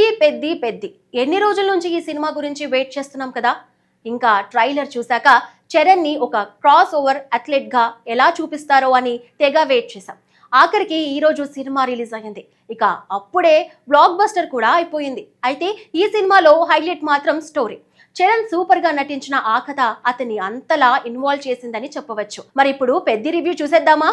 పెద్ది పెద్ది పెద్ది ఎన్ని రోజుల నుంచి ఈ సినిమా గురించి వెయిట్ చేస్తున్నాం కదా. ఇంకా ట్రైలర్ చూశాక చరణ్ ని ఒక క్రాస్ ఓవర్ అథ్లెట్ గా ఎలా చూపిస్తారో అని తెగ వెయిట్ చేశాం. ఆఖరికి ఈ రోజు సినిమా రిలీజ్ అయ్యింది. ఇక అప్పుడే బ్లాక్ బస్టర్ కూడా అయిపోయింది. అయితే ఈ సినిమాలో హైలైట్ మాత్రం స్టోరీ. చరణ్ సూపర్ గా నటించిన ఆ కథ అతన్ని అంతలా ఇన్వాల్వ్ చేసిందని చెప్పవచ్చు. మరి ఇప్పుడు పెద్ది రివ్యూ చూసేద్దామా?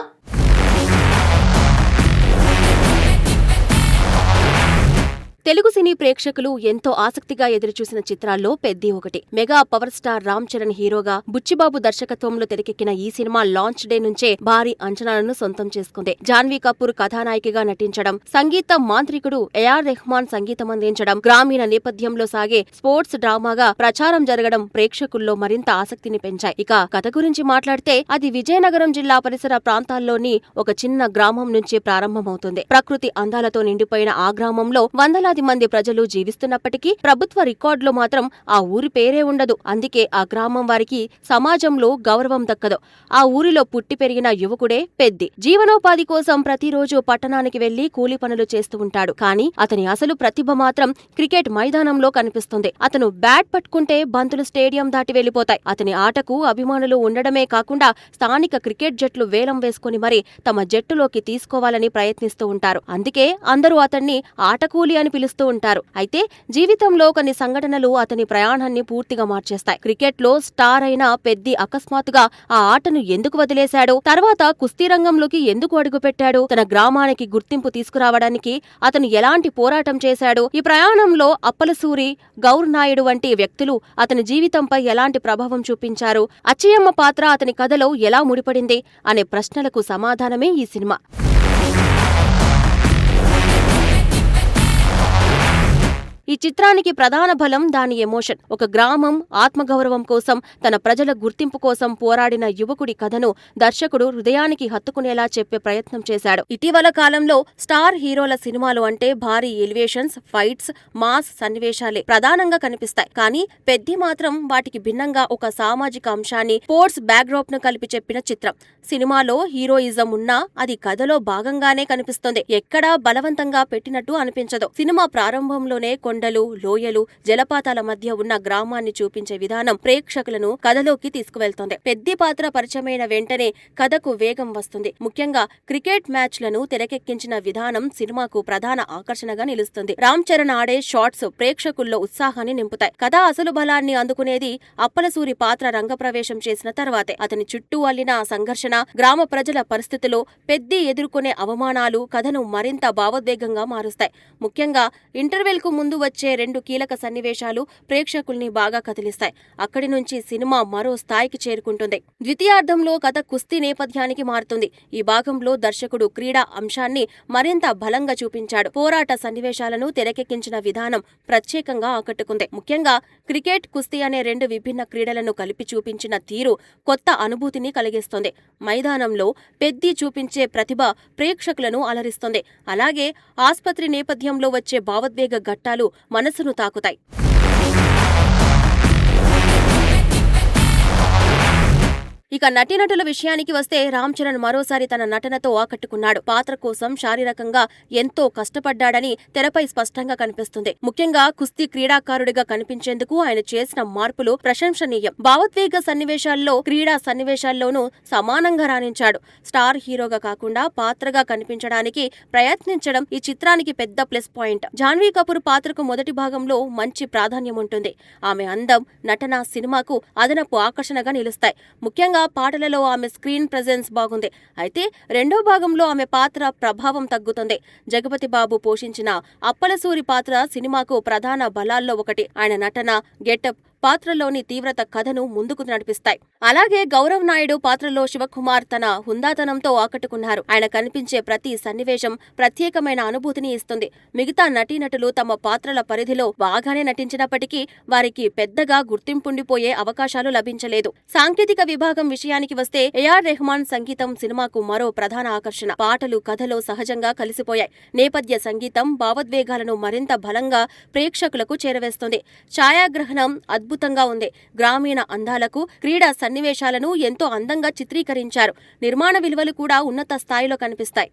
తెలుగు సినీ ప్రేక్షకులు ఎంతో ఆసక్తిగా ఎదురుచూసిన చిత్రాల్లో పెద్ది ఒకటి. Mega power star Ram Charan హీరోగా బుచ్చిబాబు దర్శకత్వంలో తెరకెక్కిన ఈ సినిమా లాంచ్ డే నుంచే భారీ అంచనాలను సొంతం చేసుకుంది. జాన్వీ కపూర్ కథానాయికగా నటించడం, సంగీత మాంత్రికుడు ఏఆర్ రెహమాన్ సంగీతం అందించడం, గ్రామీణ నేపథ్యంలో సాగే స్పోర్ట్స్ డ్రామాగా ప్రచారం జరగడం ప్రేక్షకుల్లో మరింత ఆసక్తిని పెంచాయి. ఇక కథ గురించి మాట్లాడితే అది విజయనగరం జిల్లా పరిసర ప్రాంతాల్లోని ఒక చిన్న గ్రామం నుంచి ప్రారంభమవుతుంది. ప్రకృతి అందాలతో నిండిపోయిన ఆ గ్రామంలో వందలాది మంది ప్రజలు జీవిస్తున్నప్పటికీ ప్రభుత్వ రికార్డులో మాత్రం ఆ ఊరి పేరే ఉండదు. అందుకే ఆ గ్రామం వారికి సమాజంలో గౌరవం దక్కదు. ఆ ఊరిలో పుట్టి పెరిగిన యువకుడే పెద్ది. జీవనోపాధి కోసం ప్రతిరోజు పట్టణానికి వెళ్లి కూలి పనులు చేస్తూ ఉంటాడు. కానీ అతని అసలు ప్రతిభ మాత్రం క్రికెట్ మైదానంలో కనిపిస్తుంది. అతను బ్యాట్ పట్టుకుంటే బంతులు స్టేడియం దాటి వెళ్లిపోతాయి. అతని ఆటకు అభిమానులు ఉండడమే కాకుండా స్థానిక క్రికెట్ జట్లు వేలం వేసుకుని మరి తమ జట్టులోకి తీసుకోవాలని ప్రయత్నిస్తూ ఉంటారు. అందుకే అందరూ అతన్ని ఆటకూలి అని పిలుస్తూ ఉంటారు. అయితే జీవితంలో కొన్ని సంఘటనలు అతని ప్రయాణాన్ని పూర్తిగా మార్చేస్తాయి. క్రికెట్ లో స్టార్ అయిన పెద్ది అకస్మాత్తుగా ఆ ఆటను ఎందుకు వదిలేశాడు, తర్వాత కుస్తీ రంగంలోకి ఎందుకు అడుగుపెట్టాడు, తన గ్రామానికి గుర్తింపు తీసుకురావడానికి అతను ఎలాంటి పోరాటం చేశాడు, ఈ ప్రయాణంలో అప్పలసూరి, గౌర్ నాయుడు వంటి వ్యక్తులు అతని జీవితంపై ఎలాంటి ప్రభావం చూపించారు, అచ్చయ్యమ్మ పాత్ర అతని కథలో ఎలా ముడిపడింది అనే ప్రశ్నలకు సమాధానమే ఈ సినిమా. ఈ చిత్రానికి ప్రధాన బలం దాని ఎమోషన్. ఒక గ్రామం ఆత్మగౌరవం కోసం, తన ప్రజల గుర్తింపు కోసం పోరాడిన యువకుడి కథను దర్శకుడు హృదయానికి హత్తుకునేలా చెప్పే ప్రయత్నం చేశాడు. ఇటీవల కాలంలో స్టార్ హీరోల సినిమాలు అంటే భారీ ఎలివేషన్స్, ఫైట్స్, మాస్ సన్నివేశాలే ప్రధానంగా కనిపిస్తాయి. కానీ పెద్ది మాత్రం వాటికి భిన్నంగా ఒక సామాజిక అంశాన్ని, స్పోర్ట్స్ బ్యాక్డ్రాప్ ను కలిపి చెప్పిన చిత్రం. సినిమాలో హీరోయిజం ఉన్నా అది కథలో భాగంగానే కనిపిస్తుంది. ఎక్కడా బలవంతంగా పెట్టినట్టు అనిపించదు. సినిమా ప్రారంభంలోనే కొండలు, లోయలు, జలపాతాల మధ్య ఉన్న గ్రామాన్ని చూపించే విధానం ప్రేక్షకులను కథలోకి తీసుకువెళ్తోంది. పెద్ది పాత్ర పరిచయమైన వెంటనే కథకు వేగం వస్తుంది. ముఖ్యంగా క్రికెట్ మ్యాచ్లను తెరకెక్కించిన విధానం సినిమాకు ప్రధాన ఆకర్షణగా నిలుస్తుంది. రామ్ చరణ్ ఆడే షాట్స్ ప్రేక్షకుల్లో ఉత్సాహాన్ని నింపుతాయి. కథ అసలు బలాన్ని అందుకునేది అప్పలసూరి పాత్ర రంగప్రవేశం చేసిన తర్వాతే. అతని చుట్టూ అల్లిన సంఘర్షణ, గ్రామ ప్రజల పరిస్థితుల్లో పెద్ది ఎదుర్కొనే అవమానాలు కథను మరింత భావోద్వేగంగా మారుస్తాయి. ముఖ్యంగా ఇంటర్వెల్ కు ముందు వచ్చే 2 కీలక సన్నివేశాలు ప్రేక్షకుల్ని బాగా కదిలిస్తాయి. అక్కడి నుంచి సినిమా మరో స్థాయికి చేరుకుంటుంది. ద్వితీయార్ధంలో కథ కుస్తీ నేపథ్యానికి మారుతుంది. ఈ భాగంలో దర్శకుడు క్రీడా అంశాన్ని మరింత బలంగా చూపించాడు. పోరాట సన్నివేశాలను తెరకెక్కించిన విధానం ప్రత్యేకంగా ఆకట్టుకుంది. ముఖ్యంగా క్రికెట్, కుస్తీ అనే 2 విభిన్న క్రీడలను కలిపి చూపించిన తీరు కొత్త అనుభూతిని కలిగిస్తుంది. మైదానంలో పెద్ది చూపించే ప్రతిభ ప్రేక్షకులను అలరిస్తుంది. అలాగే ఆస్పత్రి నేపథ్యంలో వచ్చే భావోద్వేగ ఘట్టాలు మనసును తాకుతాయి. ఇక నటీనటుల విషయానికి వస్తే రామ్ చరణ్ మరోసారి తన నటనతో ఆకట్టుకున్నాడు. పాత్ర కోసం శారీరకంగా ఎంతో కష్టపడ్డాడని తెరపై స్పష్టంగా కనిపిస్తుంది. ముఖ్యంగా కుస్తీ క్రీడాకారుడిగా కనిపించేందుకు ఆయన చేసిన మార్పులు ప్రశంసనీయం. భావోద్వేగ సన్నివేశాల్లో, క్రీడా సన్నివేశాల్లోనూ సమానంగా రాణించాడు. స్టార్ హీరోగా కాకుండా పాత్రగా కనిపించడానికి ప్రయత్నించడం ఈ చిత్రానికి పెద్ద ప్లస్ పాయింట్. జాన్వీ కపూర్ పాత్రకు మొదటి భాగంలో మంచి ప్రాధాన్యం ఉంటుంది. ఆమె అందం, నటన సినిమాకు అదనపు ఆకర్షణగా నిలుస్తాయి. ముఖ్యంగా పాటలలో ఆమె స్క్రీన్ ప్రెజెన్స్ బాగుంది. అయితే రెండో భాగంలో ఆమె పాత్ర ప్రభావం తగ్గుతుంది. జగపతి బాబు పోషించిన అప్పలసూరి పాత్ర సినిమాకు ప్రధాన బలాల్లో ఒకటి. ఆయన నటన, గెటప్, పాత్రలోని తీవ్రత కథను ముందుకు నడిపిస్తాయి. అలాగే గౌరవ్ నాయుడు పాత్రలో శివకుమార్ తన హుందాతనంతో ఆకట్టుకున్నారు. ఆయన కనిపించే ప్రతి సన్నివేశం ప్రత్యేకమైన అనుభూతిని ఇస్తుంది. మిగతా నటీనటులు తమ పాత్రల పరిధిలో బాగానే నటించినప్పటికీ వారికి పెద్దగా గుర్తింపుండిపోయే అవకాశాలు లభించలేదు. సాంకేతిక విభాగం విషయానికి వస్తే ఏఆర్ రెహమాన్ సంగీతం సినిమాకు మరో ప్రధాన ఆకర్షణ. పాటలు కథలో సహజంగా కలిసిపోయాయి. నేపథ్య సంగీతం భావోద్వేగాలను మరింత బలంగా ప్రేక్షకులకు చేరవేస్తుంది. ఛాయాగ్రహణం అద్భుతంగా ఉంది. గ్రామీణ అందాలకు, క్రీడా సన్నివేశాలను ఎంతో అందంగా చిత్రీకరించారు. నిర్మాణ విలువలు కూడా ఉన్నత స్థాయిలో కనిపిస్తాయి.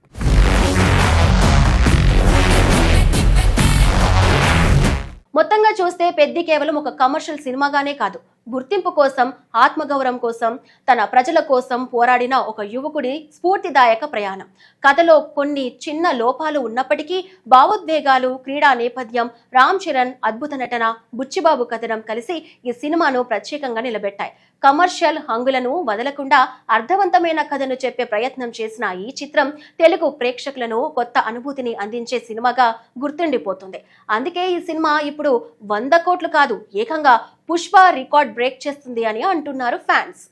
మొత్తంగా చూస్తే పెద్ది కేవలం ఒక కమర్షియల్ సినిమాగానే కాదు, గుర్తింపు కోసం, ఆత్మగౌరవం కోసం, తన ప్రజల కోసం పోరాడిన ఒక యువకుడి స్ఫూర్తిదాయక ప్రయాణం. కథలో కొన్ని చిన్న లోపాలు ఉన్నప్పటికీ భావోద్వేగాలు, క్రీడా నేపథ్యం, రామ్ చరణ్ అద్భుత నటన, బుచ్చిబాబు కథనం కలిసి ఈ సినిమాను ప్రత్యేకంగా నిలబెట్టాయి. కమర్షియల్ హంగులను వదలకుండా అర్థవంతమైన కథను చెప్పే ప్రయత్నం చేసిన ఈ చిత్రం తెలుగు ప్రేక్షకులను కొత్త అనుభూతిని అందించే సినిమాగా గుర్తుండిపోతుంది. అందుకే ఈ సినిమా ఇప్పుడు 100 కోట్లు కాదు, ఏకంగా పుష్ప రికార్డ్ బ్రేక్ చేస్తుంది అని అంటున్నారు ఫ్యాన్స్.